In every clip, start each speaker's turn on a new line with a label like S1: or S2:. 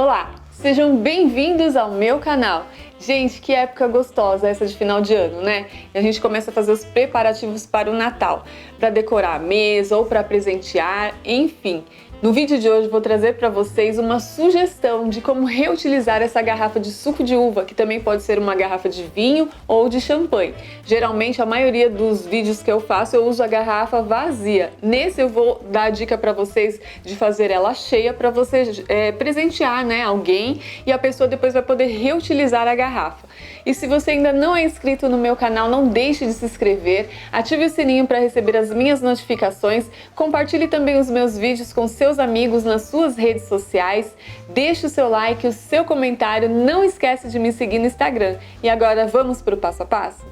S1: Olá, sejam bem-vindos ao meu canal. Gente, que época gostosa essa de final de ano, né? E a gente começa a fazer os preparativos para o Natal, para decorar a mesa ou para presentear, enfim. No vídeo de hoje vou trazer para vocês uma sugestão de como reutilizar essa garrafa de suco de uva, que também pode ser uma garrafa de vinho ou de champanhe. Geralmente, a maioria dos vídeos que eu faço, eu uso a garrafa vazia. Nesse eu vou dar a dica para vocês de fazer ela cheia para você presentear, né, alguém, e a pessoa depois vai poder reutilizar a garrafa. E se você ainda não é inscrito no meu canal, não deixe de se inscrever, ative o sininho para receber as minhas notificações, compartilhe também os meus vídeos com seus amigos nas suas redes sociais, deixe o seu like, o seu comentário, não esquece de me seguir no Instagram. E agora vamos para o passo a passo?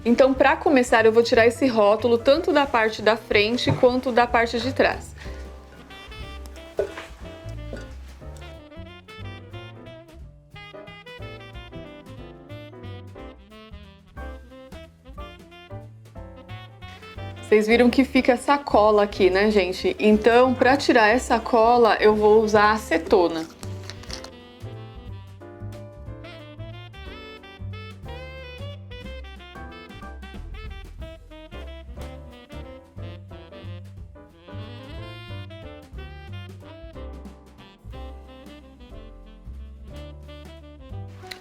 S1: Então, para começar, eu vou tirar esse rótulo tanto da parte da frente quanto da parte de trás. Vocês viram que fica essa cola aqui, né, gente? Então, para tirar essa cola, eu vou usar acetona.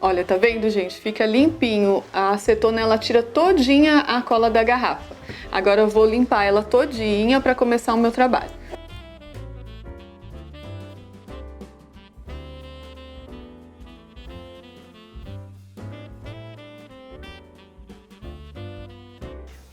S1: Olha, tá vendo, gente? Fica limpinho. A acetona, ela tira todinha a cola da garrafa. Agora eu vou limpar ela todinha para começar o meu trabalho.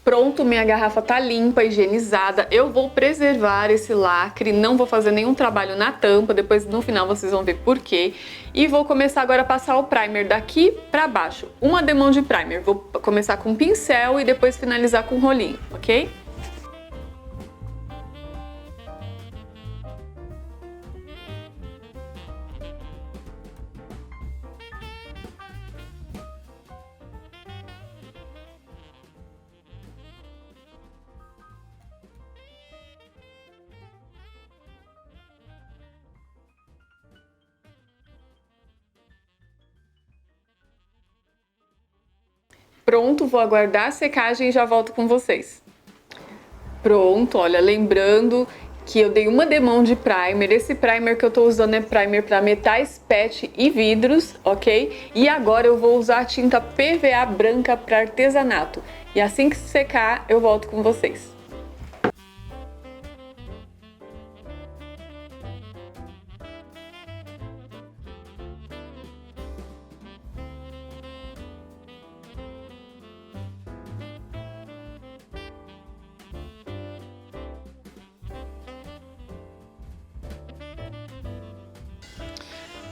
S1: Pronto, minha garrafa tá limpa, higienizada. Eu vou preservar esse lacre, não vou fazer nenhum trabalho na tampa, depois no final vocês vão ver por quê. E vou começar agora a passar o primer daqui pra baixo. Uma demão de primer. Vou começar com pincel e depois finalizar com rolinho, ok? Pronto, vou aguardar a secagem e já volto com vocês. Pronto, olha, lembrando que eu dei uma demão de primer. Esse primer que eu tô usando é primer para metais, PET e vidros, ok? E agora eu vou usar a tinta PVA branca para artesanato. E assim que secar, eu volto com vocês.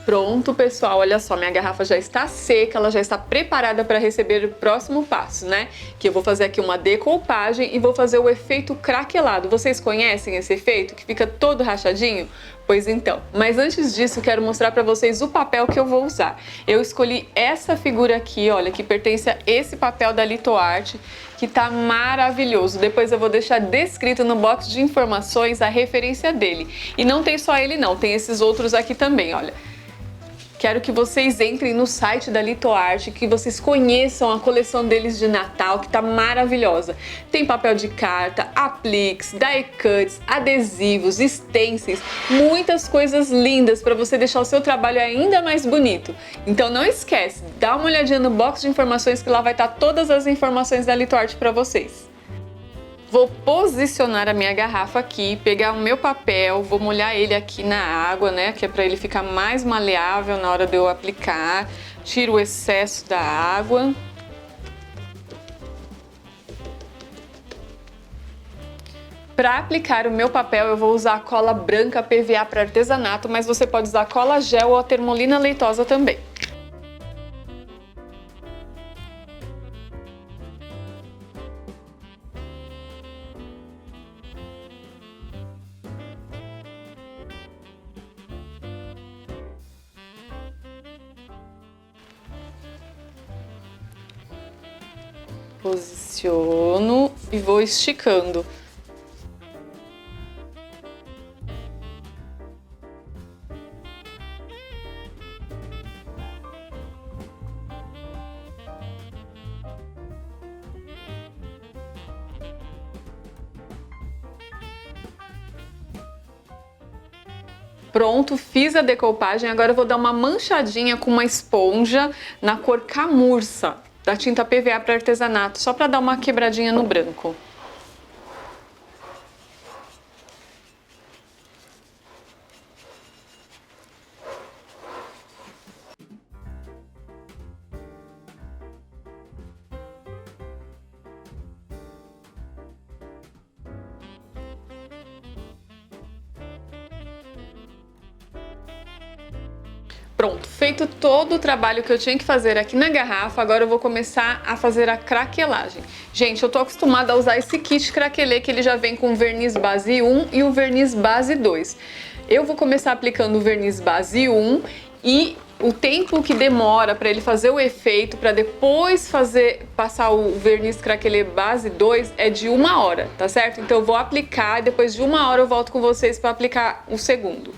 S1: Pronto, pessoal, olha só, minha garrafa já está seca, ela já está preparada para receber o próximo passo, né? Que eu vou fazer aqui uma decoupagem e vou fazer o efeito craquelado. Vocês conhecem esse efeito que fica todo rachadinho? Pois então, mas antes disso, quero mostrar para vocês o papel que eu vou usar. Eu escolhi essa figura aqui, olha, que pertence a esse papel da Litoarte, que tá maravilhoso. Depois eu vou deixar descrito no box de informações a referência dele. E não tem só ele não, tem esses outros aqui também, olha. Quero que vocês entrem no site da Litoarte, que vocês conheçam a coleção deles de Natal, que tá maravilhosa. Tem papel de carta, apliques, die cuts, adesivos, stencils, muitas coisas lindas para você deixar o seu trabalho ainda mais bonito. Então não esquece, dá uma olhadinha no box de informações que lá vai estar todas as informações da Litoarte para vocês. Vou posicionar a minha garrafa aqui, pegar o meu papel, vou molhar ele aqui na água, né? Que é para ele ficar mais maleável na hora de eu aplicar. Tiro o excesso da água. Para aplicar o meu papel, eu vou usar a cola branca PVA para artesanato, mas você pode usar cola gel ou a termolina leitosa também. Posiciono e vou esticando. Pronto, fiz a decoupagem, agora eu vou dar uma manchadinha com uma esponja na cor camurça, da tinta PVA para artesanato, só para dar uma quebradinha no branco. Pronto, feito todo o trabalho que eu tinha que fazer aqui na garrafa, agora eu vou começar a fazer a craquelagem. Gente, eu tô acostumada a usar esse kit craquelê que ele já vem com o verniz base 1 e o verniz base 2. Eu vou começar aplicando o verniz base 1 e o tempo que demora para ele fazer o efeito, para depois passar o verniz craquelê base 2 é de 1 hora, tá certo? Então eu vou aplicar e depois de 1 hora eu volto com vocês para aplicar o segundo.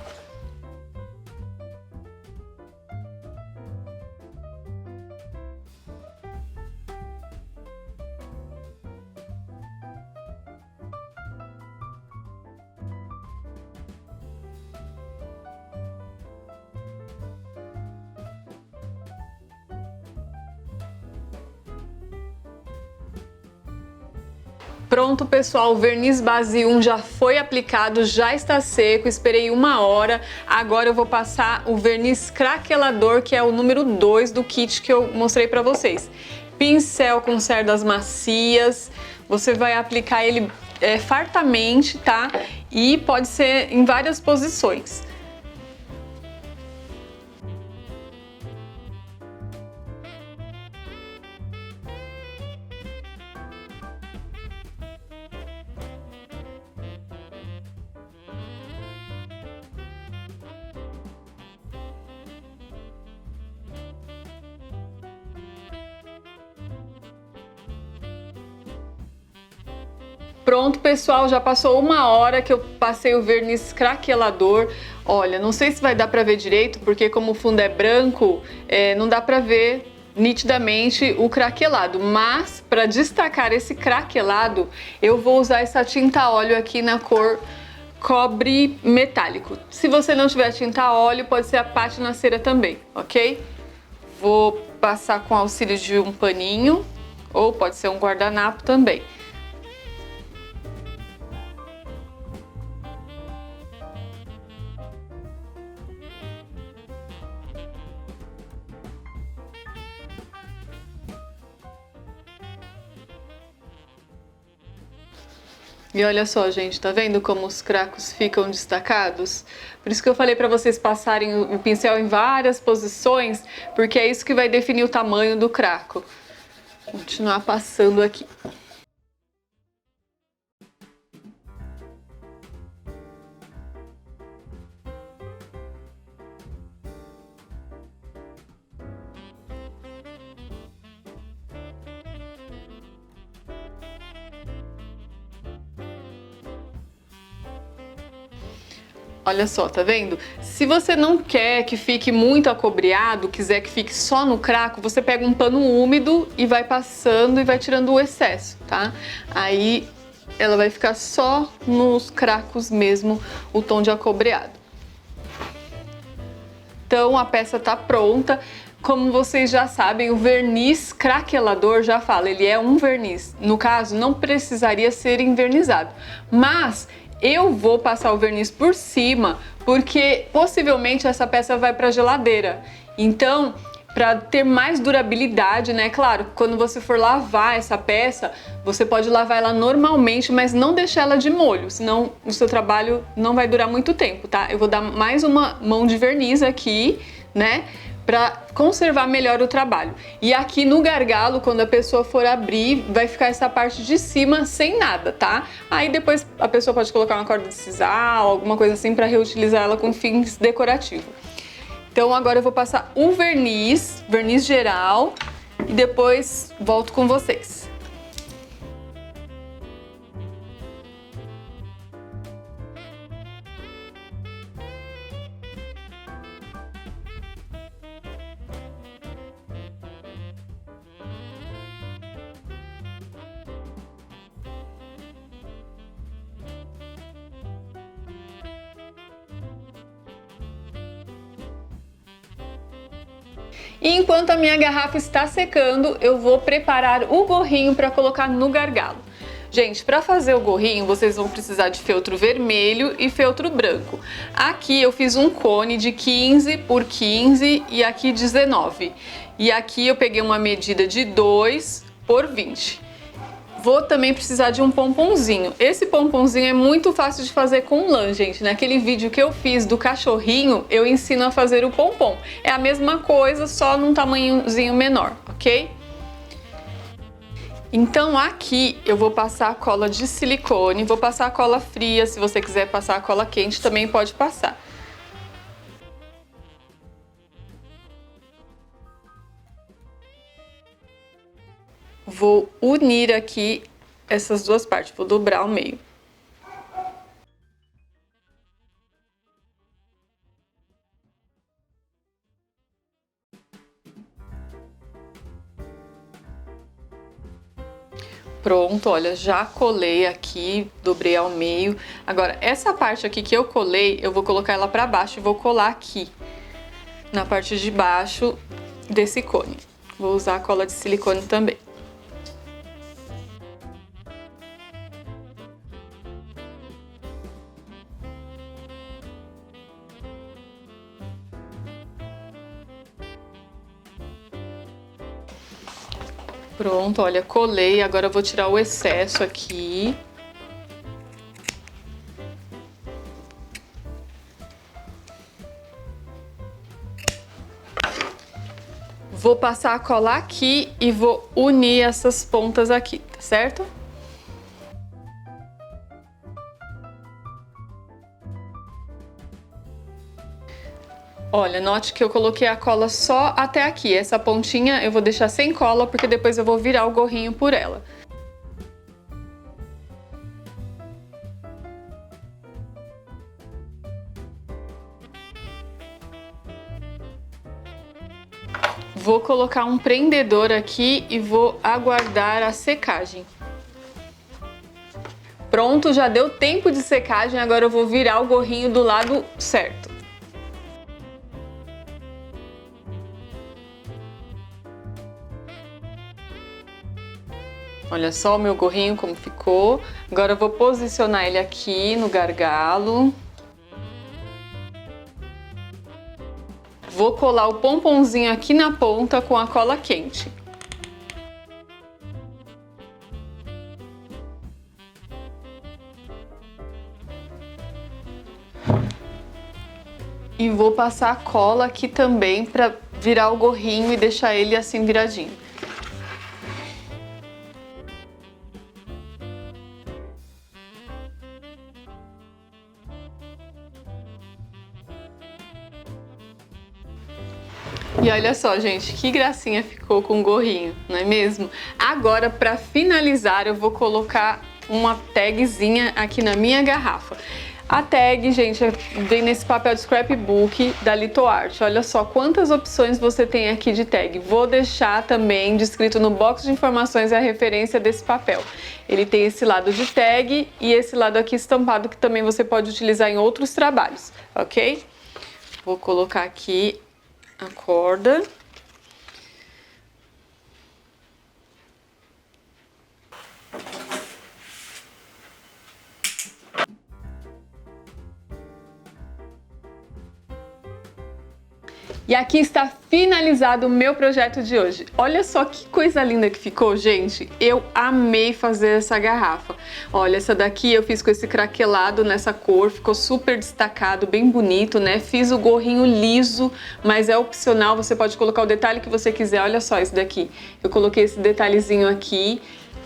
S1: Pronto, pessoal, o verniz base 1 já foi aplicado, já está seco, esperei 1 hora. Agora eu vou passar o verniz craquelador, que é o número 2 do kit que eu mostrei para vocês. Pincel com cerdas macias, você vai aplicar ele fartamente, tá? E pode ser em várias posições. Pronto, pessoal, já passou 1 hora que eu passei o verniz craquelador. Olha, não sei se vai dar pra ver direito, porque como o fundo é branco, não dá pra ver nitidamente o craquelado. Mas, para destacar esse craquelado, eu vou usar essa tinta a óleo aqui na cor cobre metálico. Se você não tiver tinta a óleo, pode ser a pátina cera também, ok? Vou passar com auxílio de um paninho, ou pode ser um guardanapo também. E olha só, gente, tá vendo como os cracos ficam destacados? Por isso que eu falei pra vocês passarem o pincel em várias posições, porque é isso que vai definir o tamanho do craco. Vou continuar passando aqui. Olha só, tá vendo? Se você não quer que fique muito acobreado, quiser que fique só no craco, você pega um pano úmido e vai passando e vai tirando o excesso, tá? Aí ela vai ficar só nos cracos mesmo, o tom de acobreado. Então a peça tá pronta. Como vocês já sabem, o verniz craquelador já fala, ele é um verniz. No caso, não precisaria ser envernizado, mas eu vou passar o verniz por cima, porque possivelmente essa peça vai para a geladeira. Então, para ter mais durabilidade, né? Claro, quando você for lavar essa peça, você pode lavar ela normalmente, mas não deixar ela de molho, senão o seu trabalho não vai durar muito tempo, tá? Eu vou dar mais uma mão de verniz aqui, né? Para conservar melhor o trabalho. E aqui no gargalo, quando a pessoa for abrir, vai ficar essa parte de cima sem nada, tá? Aí depois a pessoa pode colocar uma corda de sisal, alguma coisa assim para reutilizar ela com fins decorativos. Então agora eu vou passar o verniz geral e depois volto com vocês. E enquanto a minha garrafa está secando, eu vou preparar o gorrinho para colocar no gargalo. Gente, para fazer o gorrinho, vocês vão precisar de feltro vermelho e feltro branco. Aqui eu fiz um cone de 15 por 15 e aqui 19. E aqui eu peguei uma medida de 2 por 20. Vou também precisar de um pomponzinho. Esse pomponzinho é muito fácil de fazer com lã, gente. Naquele vídeo que eu fiz do cachorrinho, eu ensino a fazer o pompom. É a mesma coisa, só num tamanhozinho menor, ok? Então aqui eu vou passar a cola de silicone, vou passar a cola fria, se você quiser passar a cola quente também pode passar. Vou unir aqui essas duas partes, vou dobrar ao meio. Pronto, olha, já colei aqui, dobrei ao meio. Agora, essa parte aqui que eu colei, eu vou colocar ela pra baixo e vou colar aqui, na parte de baixo desse cone. Vou usar a cola de silicone também. Pronto, olha, colei, agora eu vou tirar o excesso aqui. Vou passar a cola aqui e vou unir essas pontas aqui, tá certo? Olha, note que eu coloquei a cola só até aqui. Essa pontinha eu vou deixar sem cola, porque depois eu vou virar o gorrinho por ela. Vou colocar um prendedor aqui e vou aguardar a secagem. Pronto, já deu tempo de secagem, agora eu vou virar o gorrinho do lado certo. Olha só o meu gorrinho como ficou. Agora eu vou posicionar ele aqui no gargalo. Vou colar o pomponzinho aqui na ponta com a cola quente. E vou passar a cola aqui também para virar o gorrinho e deixar ele assim viradinho. E olha só, gente, que gracinha ficou com o gorrinho, não é mesmo? Agora, para finalizar, eu vou colocar uma tagzinha aqui na minha garrafa. A tag, gente, vem nesse papel de scrapbook da LitoArt. Olha só quantas opções você tem aqui de tag. Vou deixar também descrito no box de informações a referência desse papel. Ele tem esse lado de tag e esse lado aqui estampado que também você pode utilizar em outros trabalhos, ok? Vou colocar aqui a corda. E aqui está finalizado o meu projeto de hoje. Olha só que coisa linda que ficou, gente. Eu amei fazer essa garrafa. Olha, essa daqui eu fiz com esse craquelado nessa cor, ficou super destacado, bem bonito, né? Fiz o gorrinho liso, mas é opcional, você pode colocar o detalhe que você quiser. Olha só esse daqui. Eu coloquei esse detalhezinho aqui.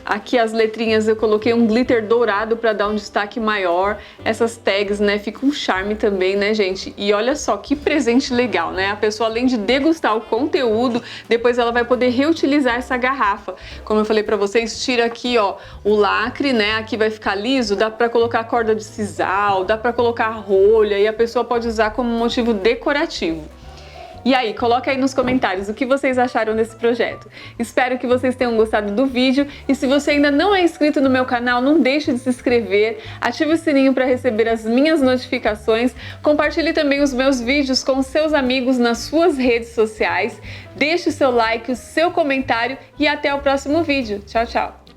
S1: Aqui as letrinhas eu coloquei um glitter dourado para dar um destaque maior. Essas tags, né, fica um charme também, né, gente? E olha só que presente legal, né? A pessoa, além de degustar o conteúdo, depois ela vai poder reutilizar essa garrafa. Como eu falei para vocês, tira aqui, ó, o lacre, né? Aqui vai ficar liso, dá para colocar corda de sisal, dá para colocar rolha e a pessoa pode usar como motivo decorativo. E aí, coloca aí nos comentários o que vocês acharam desse projeto. Espero que vocês tenham gostado do vídeo e se você ainda não é inscrito no meu canal, não deixe de se inscrever, ative o sininho para receber as minhas notificações, compartilhe também os meus vídeos com seus amigos nas suas redes sociais, deixe o seu like, o seu comentário e até o próximo vídeo. Tchau, tchau!